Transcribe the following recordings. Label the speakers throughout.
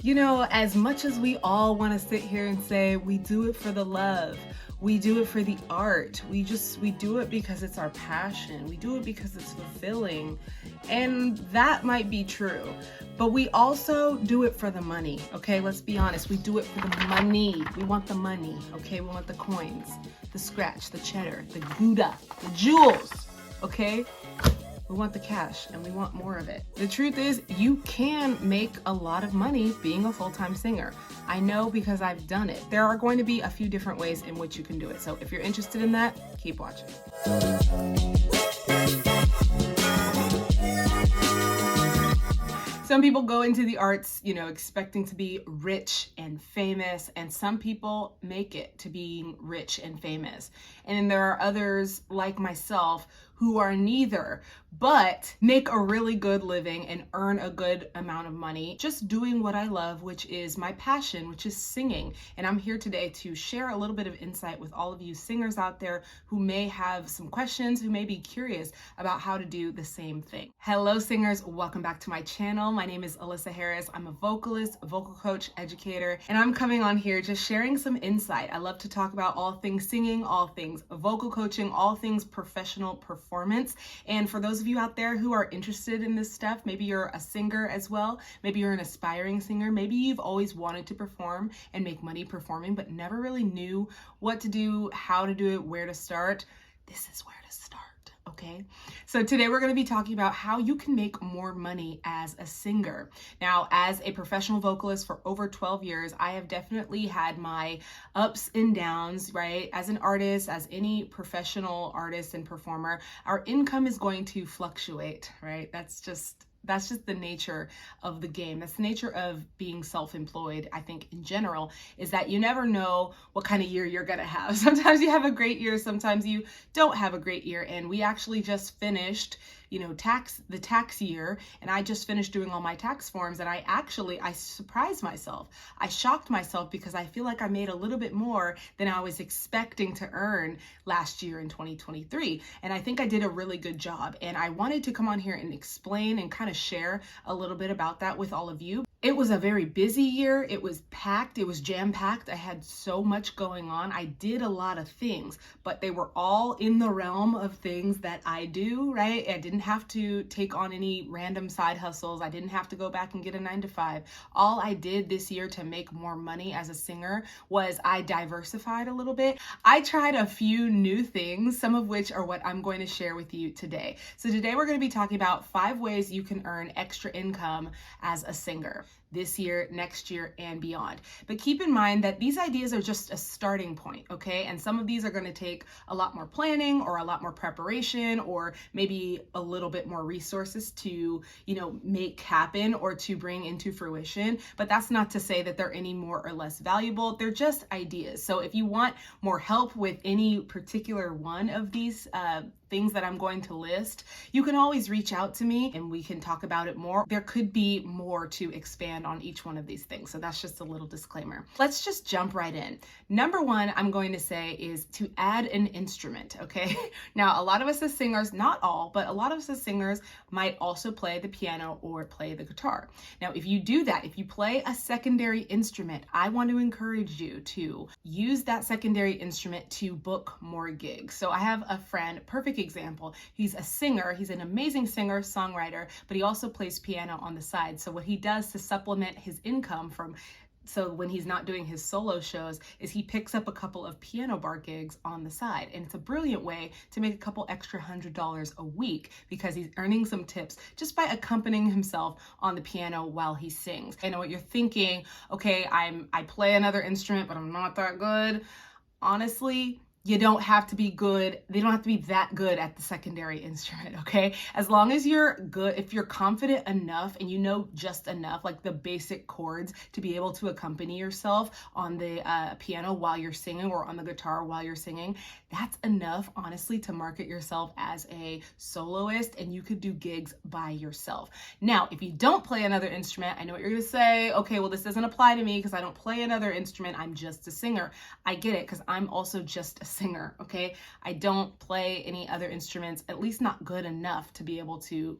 Speaker 1: You know, as much as we all want to sit here and say we do it for the love, we do it for the art, we do it because it's our passion, we do it because it's fulfilling, and that might be true. But we also do it for the money, okay? Let's be honest. We do it for the money. We want the money, okay? We want the coins, the scratch, the cheddar, the Gouda, the jewels, okay? We want the cash and we want more of it. The truth is, you can make a lot of money being a full-time singer. I know because I've done it. There are going to be a few different ways in which you can do it. So if you're interested in that, keep watching. Some people go into the arts, expecting to be rich and famous, and some people make it to being rich and famous. And then there are others like myself who are neither, but make a really good living and earn a good amount of money just doing what I love, which is my passion, which is singing. And I'm here today to share a little bit of insight with all of you singers out there who may have some questions, who may be curious about how to do the same thing. Hello singers, welcome back to my channel. My name is Alyssa Harris. I'm a vocalist, vocal coach, educator, and I'm coming on here just sharing some insight. I love to talk about all things singing, all things vocal coaching, all things professional performance. And for those of you out there who are interested in this stuff, maybe you're a singer as well, maybe you're an aspiring singer, maybe you've always wanted to perform and make money performing, but never really knew what to do, how to do it, where to start. This is where to start. Okay, so today we're going to be talking about how you can make more money as a singer. Now, as a professional vocalist for over 12 years, I have definitely had my ups and downs, right? As an artist, as any professional artist and performer, our income is going to fluctuate, right? That's just the nature of the game. That's the nature of being self-employed, I think, in general, is that you never know what kind of year you're gonna have. Sometimes you have a great year, sometimes you don't have a great year. And we actually just finished, the tax year, and I just finished doing all my tax forms, and I surprised myself. I shocked myself because I feel like I made a little bit more than I was expecting to earn last year in 2023. And I think I did a really good job. And I wanted to come on here and explain and kind of share a little bit about that with all of you. It was a very busy year. It was packed. It was jam-packed. I had so much going on. I did a lot of things, but they were all in the realm of things that I do, right? I didn't have to take on any random side hustles. I didn't have to go back and get a 9-to-5. All I did this year to make more money as a singer was I diversified a little bit. I tried a few new things, some of which are what I'm going to share with you today. So today we're going to be talking about 5 ways you can earn extra income as a singer this year, next year, and beyond. But keep in mind that these ideas are just a starting point, okay? And some of these are going to take a lot more planning or a lot more preparation or maybe a little bit more resources to, make happen or to bring into fruition. But that's not to say that they're any more or less valuable. They're just ideas. So if you want more help with any particular one of these things that I'm going to list, you can always reach out to me and we can talk about it more. There could be more to expand on each one of these things. So that's just a little disclaimer. Let's just jump right in. Number 1, I'm going to say is to add an instrument, okay? Now, a lot of us as singers, not all, but a lot of us as singers might also play the piano or play the guitar. Now, if you do that, if you play a secondary instrument, I want to encourage you to use that secondary instrument to book more gigs. So I have a friend, perfect example. He's a singer. He's an amazing singer, songwriter, but he also plays piano on the side. So what he does to supplement his income so when he's not doing his solo shows is he picks up a couple of piano bar gigs on the side. And it's a brilliant way to make a couple extra $100 a week because he's earning some tips just by accompanying himself on the piano while he sings. I know what you're thinking. Okay, I play another instrument, but I'm not that good. Honestly, you don't have to be good. They don't have to be that good at the secondary instrument, okay? As long as you're good, if you're confident enough and you know just enough, like the basic chords to be able to accompany yourself on the piano while you're singing or on the guitar while you're singing, that's enough, honestly, to market yourself as a soloist and you could do gigs by yourself. Now, if you don't play another instrument, I know what you're gonna say, okay, well, this doesn't apply to me because I don't play another instrument. I'm just a singer. I get it because I'm also just a singer, okay? I don't play any other instruments, at least not good enough to be able to,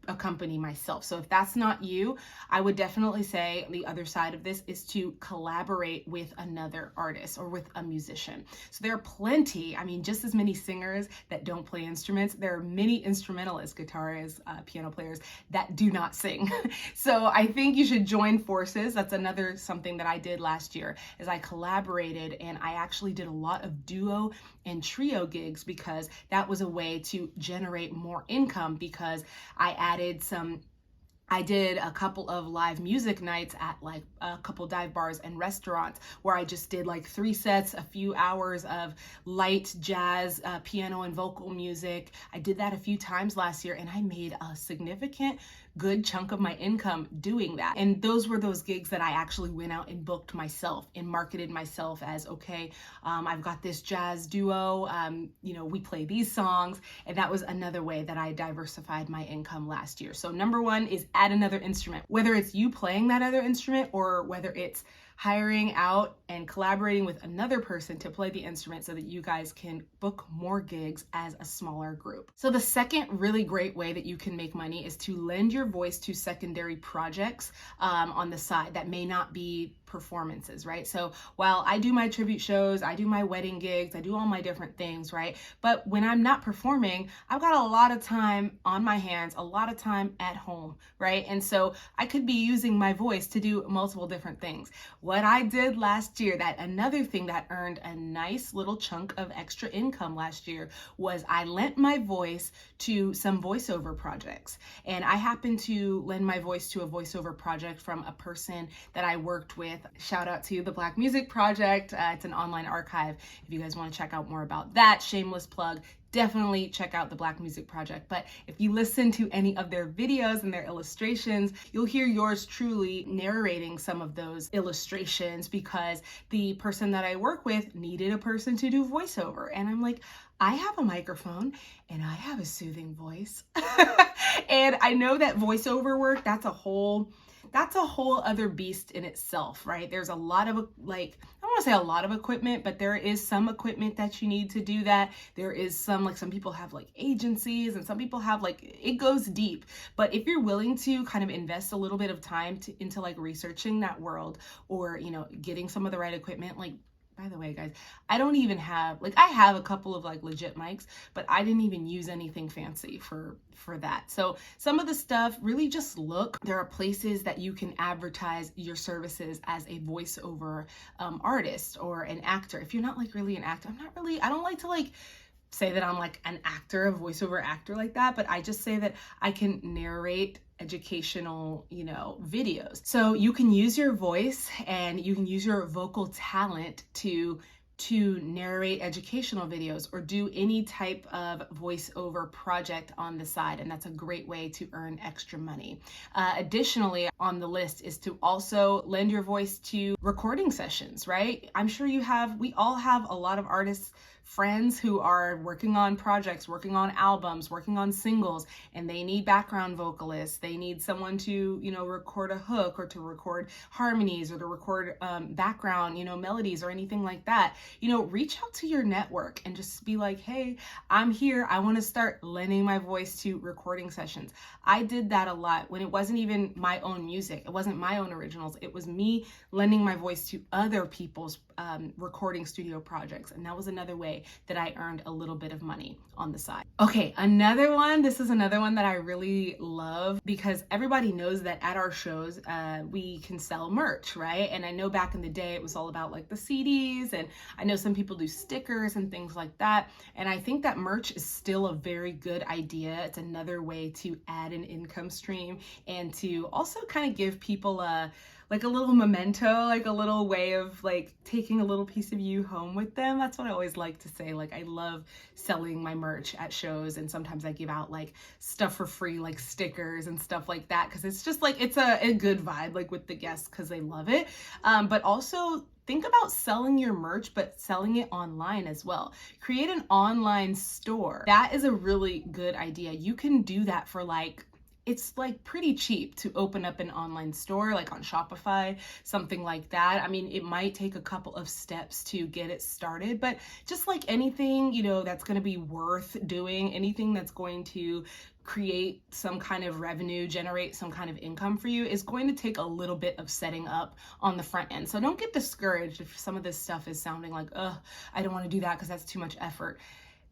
Speaker 1: accompany myself. So if that's not you, I would definitely say the other side of this is to collaborate with another artist or with a musician. So there are plenty, I mean, just as many singers that don't play instruments, there are many instrumentalists, guitarists, piano players that do not sing. So I think you should join forces. That's another something that I did last year, is I collaborated, and I actually did a lot of duo and trio gigs because that was a way to generate more income, because I did a couple of live music nights at like a couple dive bars and restaurants where I just did like 3 sets, a few hours of light jazz, piano and vocal music. I did that a few times last year, and I made a significant good chunk of my income doing that. And those were those gigs that I actually went out and booked myself and marketed myself as, okay, I've got this jazz duo, we play these songs. And that was another way that I diversified my income last year. So number one is add another instrument, whether it's you playing that other instrument or whether it's hiring out and collaborating with another person to play the instrument so that you guys can book more gigs as a smaller group. So the second really great way that you can make money is to lend your voice to secondary projects on the side that may not be performances, right? So while I do my tribute shows, I do my wedding gigs, I do all my different things, right? But when I'm not performing, I've got a lot of time on my hands, a lot of time at home, right? And so I could be using my voice to do multiple different things. What I did last year, that another thing that earned a nice little chunk of extra income last year, was I lent my voice to some voiceover projects. And I happened to lend my voice to a voiceover project from a person that I worked with. Shout out to the Black Music Project. It's an online archive. If you guys want to check out more about that, shameless plug, definitely check out the Black Music Project. But if you listen to any of their videos and their illustrations, you'll hear yours truly narrating some of those illustrations, because the person that I work with needed a person to do voiceover. And I'm like, I have a microphone and I have a soothing voice. And I know that voiceover work, that's a whole other beast in itself, right? There's a lot of, I don't want to say a lot of equipment, but there is some equipment that you need to do that. There is some people have agencies, and some people have it goes deep. But if you're willing to kind of invest a little bit of time into researching that world, or, getting some of the right equipment, by the way, guys, I don't even have, I have a couple of legit mics, but I didn't even use anything fancy for that. So some of the stuff, really just look. There are places that you can advertise your services as a voiceover artist or an actor. If you're not really an actor, I don't like to say that I'm an actor, a voiceover actor like that, but I just say that I can narrate educational, videos. So you can use your voice and you can use your vocal talent to narrate educational videos or do any type of voiceover project on the side. And that's a great way to earn extra money. Additionally, on the list is to also lend your voice to recording sessions, right? I'm sure we all have a lot of artists, friends who are working on projects, working on albums, working on singles, and they need background vocalists. They need someone to, record a hook, or to record harmonies, or to record background, melodies, or anything like that. Reach out to your network and just be like, hey, I'm here. I want to start lending my voice to recording sessions. I did that a lot when it wasn't even my own music. It wasn't my own originals. It was me lending my voice to other people's recording studio projects. And that was another way that I earned a little bit of money on the side. Okay, this is another one that I really love, because everybody knows that at our shows, we can sell merch, right? And I know back in the day, it was all about the CDs, and I know some people do stickers and things like that. And I think that merch is still a very good idea. It's another way to add an income stream and to also kind of give people a little memento, a little way of taking a little piece of you home with them. That's what I always like to say. I love selling my merch at shows, and sometimes I give out stuff for free, stickers and stuff like that, because it's just it's a good vibe with the guests, because they love it. But also think about selling your merch, but selling it online as well. Create an online store. That is a really good idea. You can do that for it's like pretty cheap to open up an online store, like on Shopify, something like that. I mean, it might take a couple of steps to get it started, but just like anything, that's going to be worth doing, anything that's going to create some kind of revenue, generate some kind of income for you, is going to take a little bit of setting up on the front end. So don't get discouraged if some of this stuff is sounding like, I don't want to do that because that's too much effort.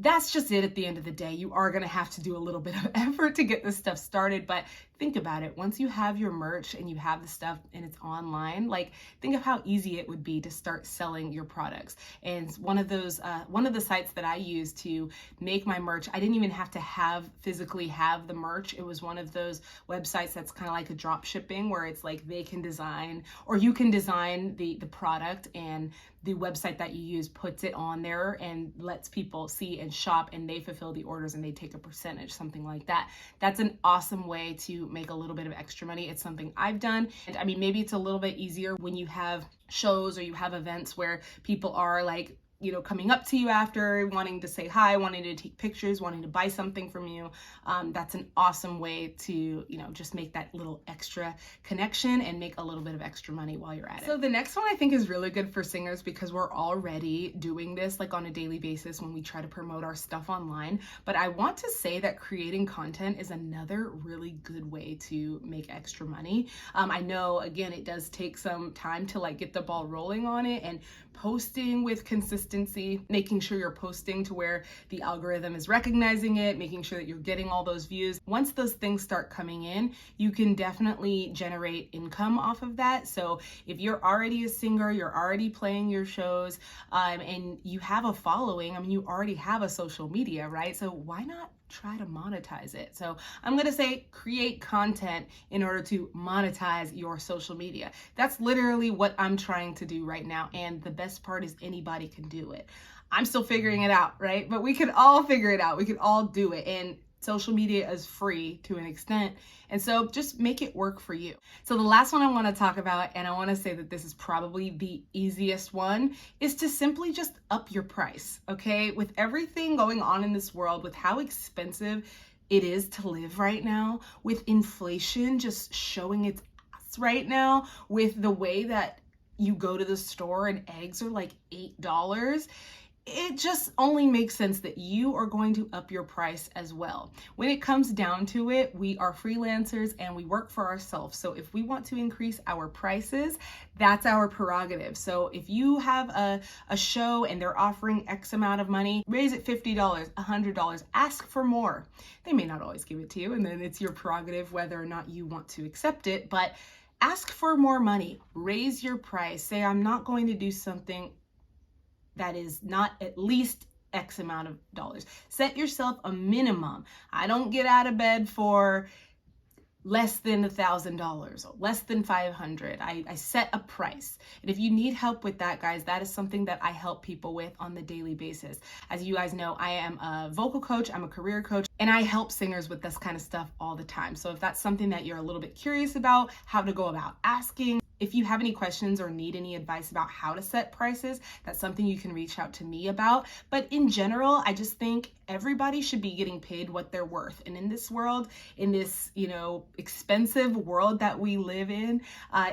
Speaker 1: That's just it at the end of the day. You are going to have to do a little bit of effort to get this stuff started, but think about it. Once you have your merch and you have the stuff and it's online, like think of how easy it would be to start selling your products. And one of the sites that I use to make my merch, I didn't even have to physically have the merch. It was one of those websites that's kind of like a drop shipping, where it's like they can design, or you can design the product, and the website that you use puts it on there and lets people see and shop, and they fulfill the orders and they take a percentage, something like that. That's an awesome way to make a little bit of extra money. It's something I've done. And I mean, maybe it's a little bit easier when you have shows or you have events where people are like, coming up to you after, wanting to say hi, wanting to take pictures, wanting to buy something from you. That's an awesome way to, just make that little extra connection and make a little bit of extra money while you're at it. So the next one I think is really good for singers, because we're already doing this like on a daily basis when we try to promote our stuff online. But I want to say that creating content is another really good way to make extra money. I know, again, it does take some time to like get the ball rolling on it, and posting with consistency, making sure you're posting to where the algorithm is recognizing it, making sure that you're getting all those views. Once those things start coming in, you can definitely generate income off of that. So if you're already a singer, you're already playing your shows, and you have a following, I mean, you already have a social media, right? So why not try to monetize it? So I'm going to say create content in order to monetize your social media. That's literally what I'm trying to do right now. And the best part is anybody can do it. I'm still figuring it out, right? But we can all figure it out. We can all do it. And social media is free to an extent. And so just make it work for you. So the last one I want to talk about, and I want to say that this is probably the easiest one, is to simply just up your price, okay? With everything going on in this world, with how expensive it is to live right now, with inflation just showing its ass right now, with the way that you go to the store and eggs are like $8, it just only makes sense that you are going to up your price as well. When it comes down to it, we are freelancers and we work for ourselves. So if we want to increase our prices, that's our prerogative. So if you have a show and they're offering X amount of money, raise it $50, $100, ask for more. They may not always give it to you, and then it's your prerogative whether or not you want to accept it, but ask for more money, raise your price. Say, I'm not going to do something that is not at least X amount of dollars. Set yourself a minimum. I don't get out of bed for less than $1,000 or less than $500. I set a price. And if you need help with that, guys, that is something that I help people with on the daily basis. As you guys know, I am a vocal coach, I'm a career coach, and I help singers with this kind of stuff all the time. So if that's something that you're a little bit curious about, how to go about asking, if you have any questions or need any advice about how to set prices, that's something you can reach out to me about. But in general, I just think everybody should be getting paid what they're worth. And in this world, in this, expensive world that we live in,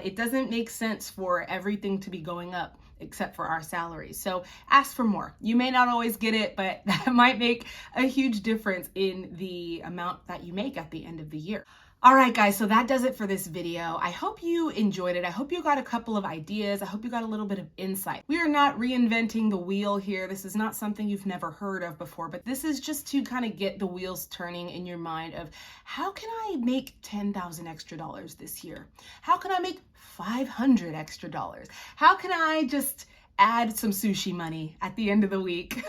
Speaker 1: it doesn't make sense for everything to be going up except for our salaries. So ask for more. You may not always get it, but that might make a huge difference in the amount that you make at the end of the year. All right, guys, so that does it for this video. I hope you enjoyed it. I hope you got a couple of ideas. I hope you got a little bit of insight. We are not reinventing the wheel here. This is not something you've never heard of before, but this is just to kind of get the wheels turning in your mind of how can I make $10,000 extra this year? How can I make $500 extra? How can I just add some sushi money at the end of the week,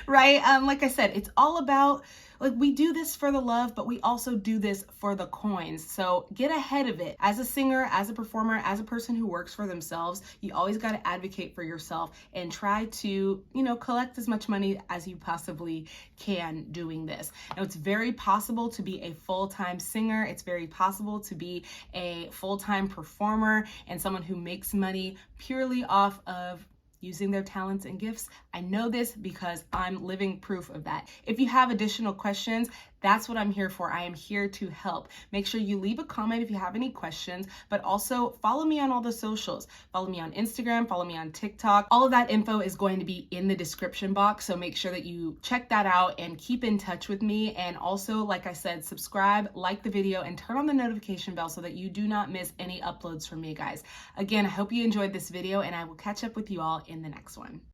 Speaker 1: right? Like I said, it's all about, like, we do this for the love, but we also do this for the coins. So get ahead of it. As a singer, as a performer, as a person who works for themselves, you always got to advocate for yourself and try to, collect as much money as you possibly can doing this. Now, it's very possible to be a full-time singer. It's very possible to be a full-time performer and someone who makes money purely off of using their talents and gifts. I know this because I'm living proof of that. If you have additional questions, That's what I'm here for. I am here to help. Make sure you leave a comment if you have any questions, but also follow me on all the socials. Follow me on Instagram, follow me on TikTok. All of that info is going to be in the description box, so make sure that you check that out and keep in touch with me. And also, like I said, subscribe, like the video, and turn on the notification bell so that you do not miss any uploads from me, guys. Again, I hope you enjoyed this video, and I will catch up with you all in the next one.